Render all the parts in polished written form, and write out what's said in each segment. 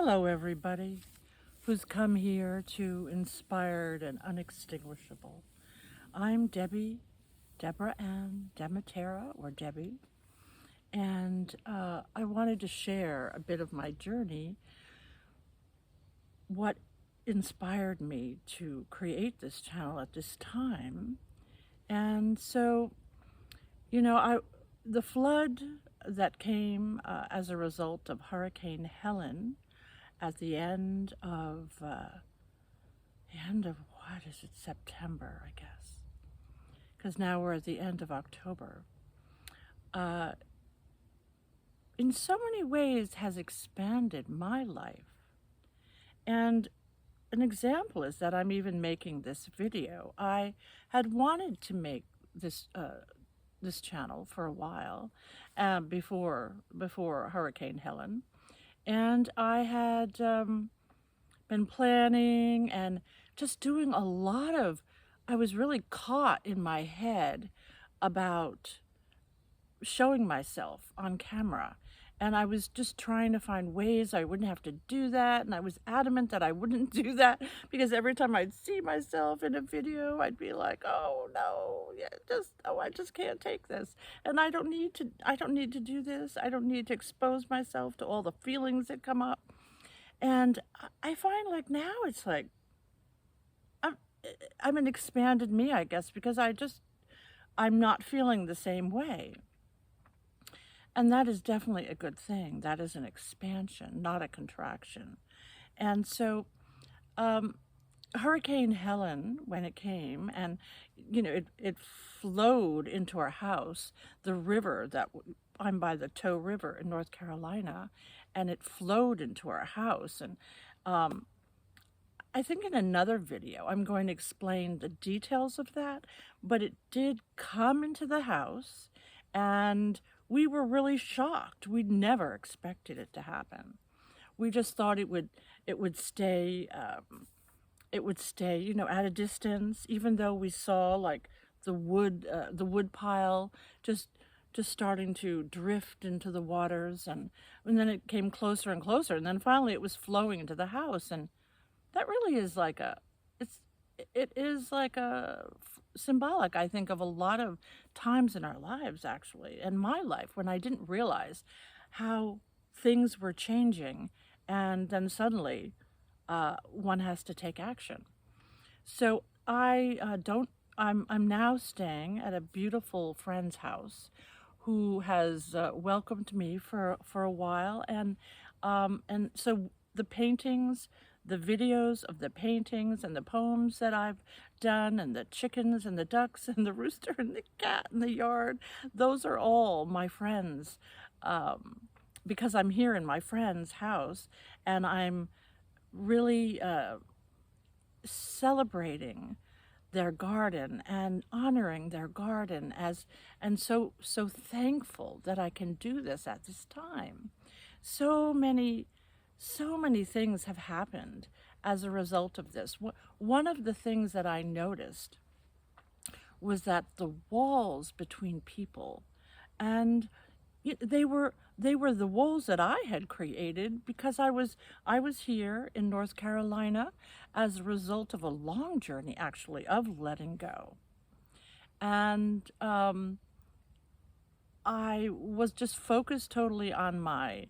Hello, everybody who's come here to Inspired and Unextinguishable. I'm Deborah Ann Demetera, or Debbie, and I wanted to share a bit of my journey, what inspired me to create this channel at this time. And so, you know, the flood that came as a result of Hurricane Helen at the end of what is it, September, I guess, because now we're at the end of October, uh, in so many ways has expanded my life. And an example is that I'm even making this video. I had wanted to make this channel for a while, before Hurricane Helen, and I had been planning and just doing a lot of, I was really caught in my head about showing myself on camera. And I was just trying to find ways I wouldn't have to do that. And I was adamant that I wouldn't do that because every time I'd see myself in a video, I'd be like, oh no, yeah, I just can't take this. And I don't need to do this. I don't need to expose myself to all the feelings that come up. And I find like now it's like I'm I'm an expanded me, I guess, because I'm not feeling the same way. And that is definitely a good thing. That is an expansion, not a contraction. And so Hurricane Helen, when it came, and it flowed into our house, the river I'm by the Tow River in North Carolina, and it flowed into our house. And um, I think in another video, I'm going to explain the details of that, but it did come into the house, and we were really shocked. We'd never expected it to happen. We just thought it would stay, at a distance, even though we saw like the wood pile just starting to drift into the waters, and then it came closer and closer, and then finally it was flowing into the house. And that really is like it's it is like symbolic, I think, of a lot of times in our lives, actually, in my life, when I didn't realize how things were changing, and then suddenly one has to take action. So I don't. I'm now staying at a beautiful friend's house, who has welcomed me for a while, and so the paintings, the videos of the paintings and the poems that I've done, and the chickens and the ducks and the rooster and the cat in the yard, those are all my friends, because I'm here in my friend's house, and I'm really celebrating their garden and honoring their garden, and so thankful that I can do this at this time. So many things have happened as a result of this. One of the things that I noticed was that the walls between people, and they were the walls that I had created, because I was here in North Carolina as a result of a long journey, actually, of letting go. And I was just focused totally on my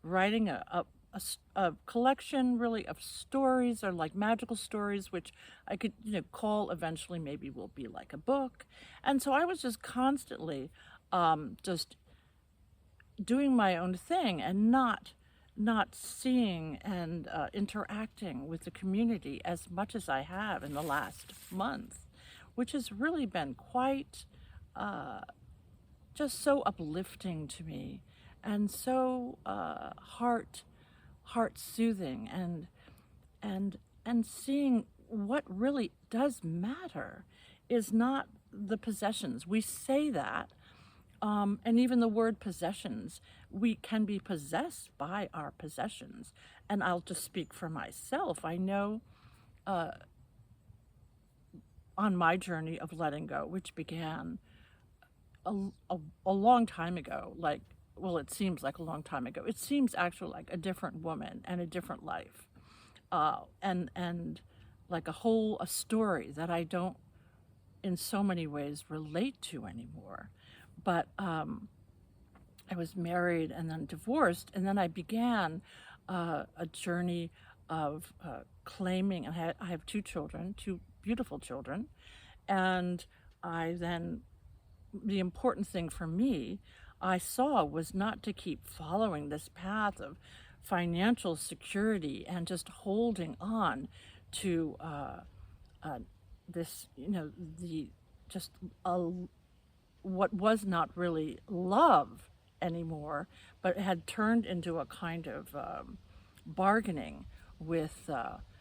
writing a collection, really, of stories, or like magical stories, which I could call eventually, maybe, will be like a book. And so I was just constantly just doing my own thing, and not seeing and interacting with the community as much as I have in the last month, which has really been quite just so uplifting to me, and so heart soothing, and seeing what really does matter is not the possessions. We say that, and even the word possessions, we can be possessed by our possessions. And I'll just speak for myself. I know on my journey of letting go, which began a long time ago, like well, it seems like a long time ago. It seems actually like a different woman and a different life, and like a story that I don't, in so many ways, relate to anymore. But I was married and then divorced, and then I began a journey of claiming. And I have two children, two beautiful children, and I then the important thing for me, I saw, was not to keep following this path of financial security and just holding on to uh, this, the just a, what was not really love anymore, but had turned into a kind of bargaining with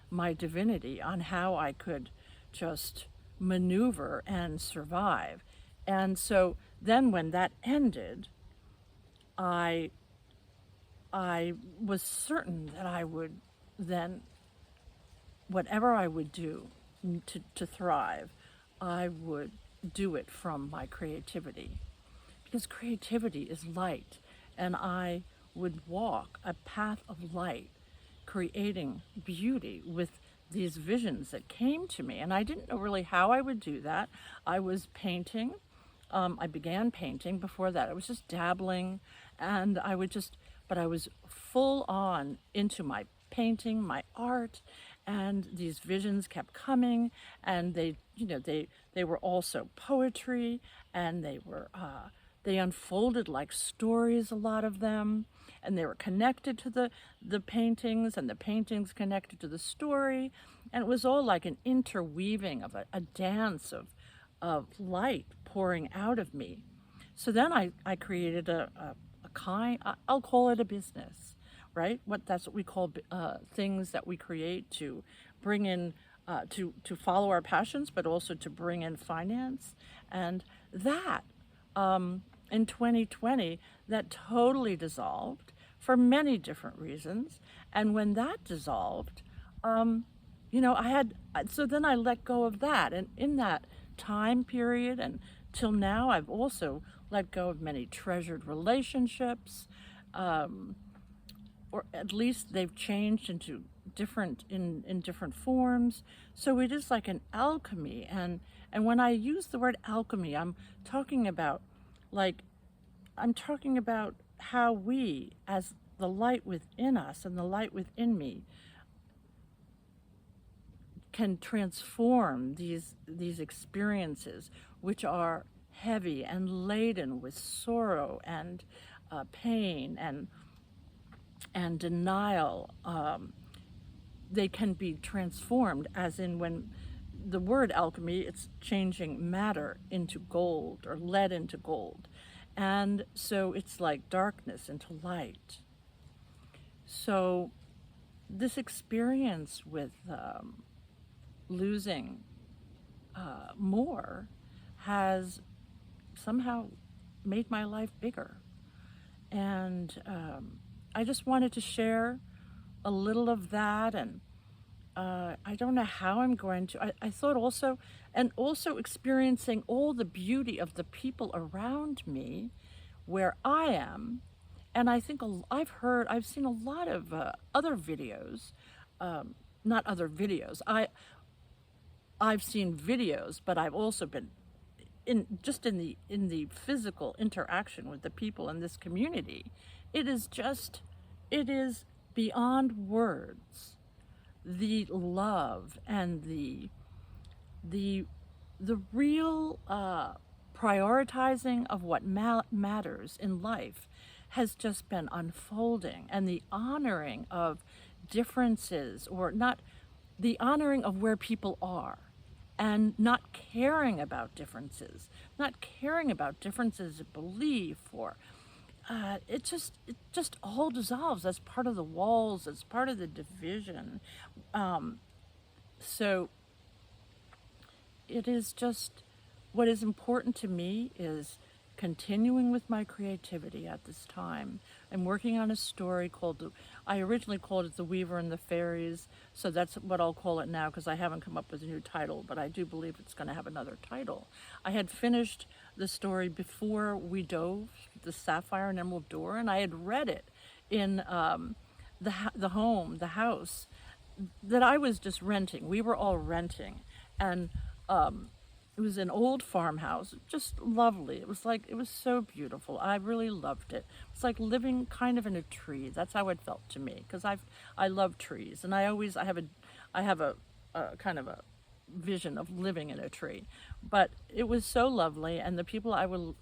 my divinity on how I could just maneuver and survive. And so then when that ended, I I was certain that I would then, whatever I would do to thrive, I would do it from my creativity, because creativity is light, and I would walk a path of light, creating beauty with these visions that came to me. And I didn't know really how I would do that. I was painting. I began painting. Before that, I was just dabbling, and but I was full on into my painting, my art, and these visions kept coming, and they were also poetry, and they unfolded like stories, a lot of them, and they were connected to the paintings, and the paintings connected to the story, and it was all like an interweaving of a dance of light pouring out of me. So then I created a kind, I'll call it a business, right? That's what we call things that we create to bring in, to follow our passions, but also to bring in finance. And that, in 2020, that totally dissolved for many different reasons. And when that dissolved, so then I let go of that. And in that time period and till now, I've also let go of many treasured relationships, um, or at least they've changed into in different forms. So it is like an alchemy. And when I use the word alchemy, talking about like I'm talking about how we, as the light within us and the light within me, can transform these experiences, which are heavy and laden with sorrow and pain and denial. They can be transformed, as in, when the word alchemy, it's changing matter into gold, or lead into gold. And so it's like darkness into light. So this experience with losing more has somehow made my life bigger. And I just wanted to share a little of that. And I don't know how I'm going to. I thought also, and also experiencing all the beauty of the people around me where I am. And I think I've seen a lot of other videos, not other videos. I've seen videos, but I've also been in the physical interaction with the people in this community. It is beyond words, the love and the real prioritizing of what matters in life has just been unfolding, and the honoring of differences, or not, the honoring of where people are, and not caring about differences, not caring about differences of belief, or it just all dissolves as part of the walls, as part of the division. So it is just, what is important to me is continuing with my creativity at this time, I'm working on a story I originally called it The Weaver and the Fairies, so that's what I'll call it now because I haven't come up with a new title, but I do believe it's going to have another title. I had finished the story before we dove, The Sapphire and Emerald Door, and I had read it in the house that I was just renting. We were all renting, and it was an old farmhouse, just lovely. It was so beautiful. I really loved it. It's like living kind of in a tree. That's how it felt to me because I love trees, and I have a kind of a vision of living in a tree. But it was so lovely, and the people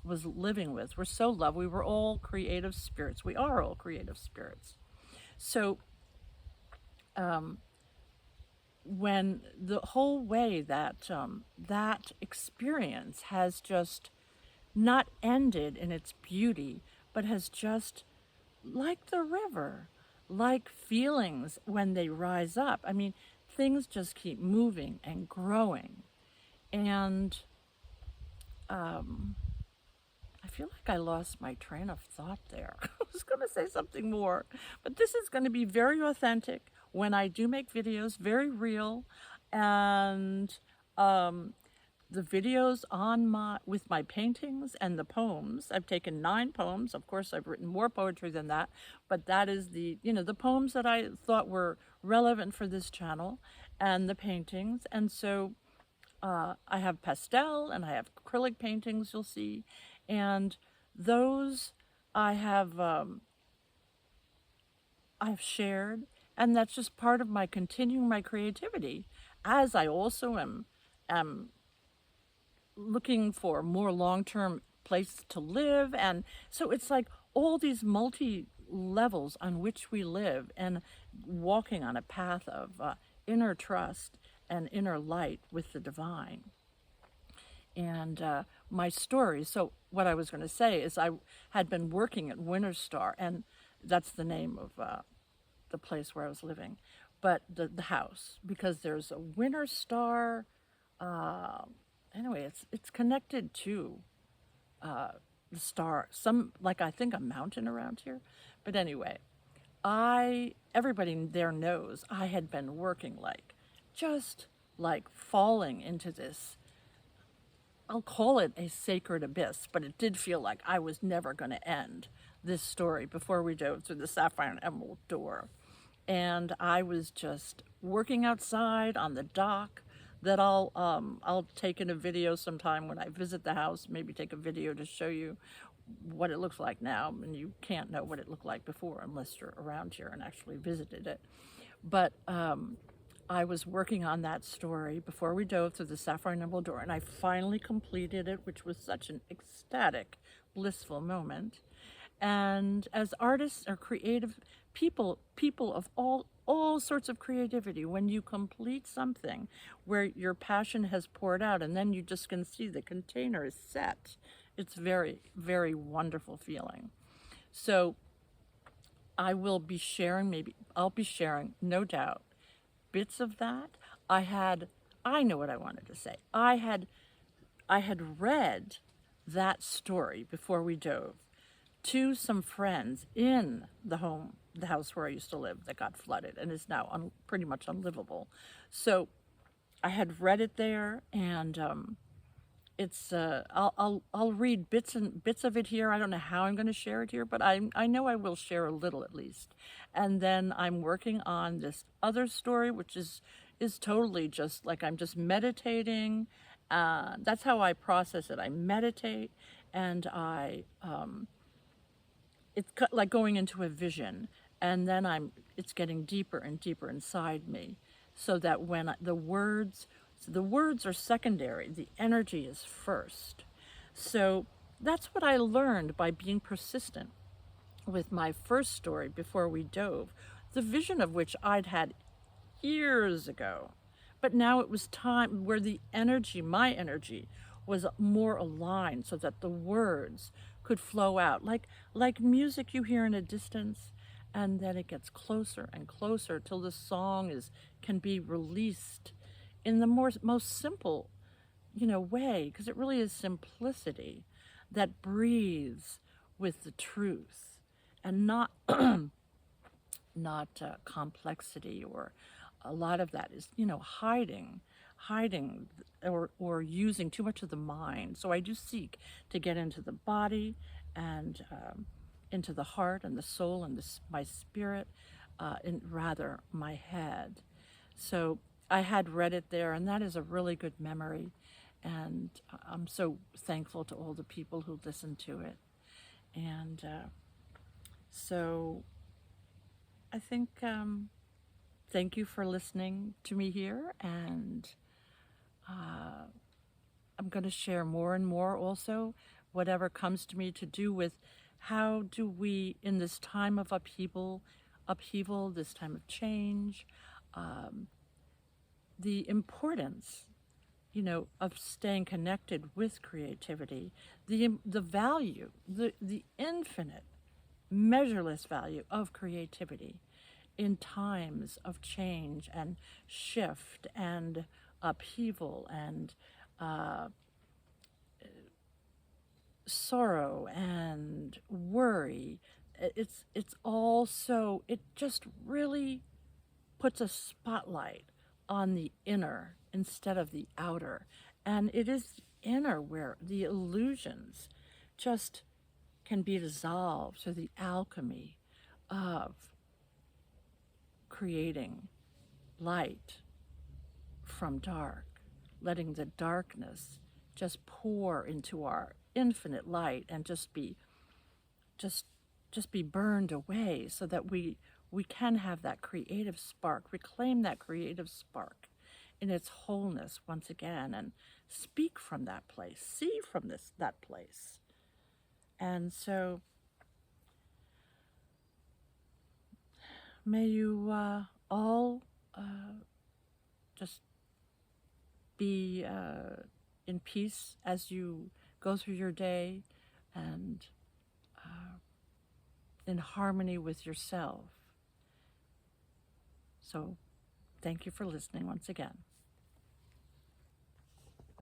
was living with were so lovely. We were all creative spirits. We are all creative spirits. So when the whole way that experience has just not ended in its beauty, but has just, like the river, like feelings when they rise up. I mean, things just keep moving and growing. And I feel like I lost my train of thought there. I was going to say something more, but this is going to be very authentic when I do make videos, very real. And the videos with my paintings and the poems, I've taken 9 poems. Of course, I've written more poetry than that, but that is the poems that I thought were relevant for this channel and the paintings. And so I have pastel and I have acrylic paintings, you'll see, and those I have I've shared, and that's just part of my continuing my creativity, as I also am looking for more long-term place to live. And so it's like all these multi levels on which we live and walking on a path of inner trust and inner light with the divine. And my story, so what I was going to say is I had been working at Winter Star, and that's the name of the place where I was living, but the house, because there's a Winter Star. Anyway, it's connected to the star, like I think a mountain around here. But anyway, everybody there knows I had been working just like falling into this, I'll call it a sacred abyss, but it did feel like I was never going to end this story before we dove through the Sapphire and Emerald Door. And I was just working outside on the dock that I'll take in a video sometime when I visit the house, maybe take a video to show you what it looks like now. And you can't know what it looked like before unless you're around here and actually visited it. But I was working on that story before we dove through the Sapphire and Emerald Door, and I finally completed it, which was such an ecstatic, blissful moment. And as artists or creative people of all sorts of creativity, when you complete something where your passion has poured out and then you just can see the container is set, it's very, very wonderful feeling. So I'll be sharing, no doubt, bits of that. I know what I wanted to say. I had read that story before we dove to some friends in the house where I used to live that got flooded and is now pretty much unlivable. So I had read it there, and it's I'll read bits of it here. I don't know how I'm going to share it here, but I know I will share a little at least. And then I'm working on this other story, which is totally just like I'm just meditating. That's how I process it. I meditate, and it's like going into a vision, and then it's getting deeper and deeper inside me, so that when the words are secondary, the energy is first. So that's what I learned by being persistent with my first story before we dove, the vision of which I'd had years ago. But now it was time where my energy was more aligned so that the words could flow out like music you hear in a distance, and then it gets closer and closer till the song can be released in the most simple way, because it really is simplicity that breathes with the truth and not not complexity, or a lot of that is, hiding or using too much of the mind. So I do seek to get into the body and into the heart and the soul and my spirit, and rather my head. So I had read it there, and that is a really good memory. And I'm so thankful to all the people who listened to it. And so I think, thank you for listening to me here. And uh, I'm going to share more and more also, whatever comes to me, to do with how do we, in this time of upheaval, this time of change, um, the importance, of staying connected with creativity, the value, the infinite, measureless value of creativity in times of change and shift and upheaval and uh, sorrow and worry. It's all so, it just really puts a spotlight on the inner instead of the outer. And it is the inner where the illusions just can be dissolved through the alchemy of creating light from dark, letting the darkness just pour into our infinite light and just just be burned away, so that we can have that creative spark, reclaim that creative spark in its wholeness once again, and speak from that place, see from that place. And so may you all just be in peace as you go through your day, and in harmony with yourself. So thank you for listening once again.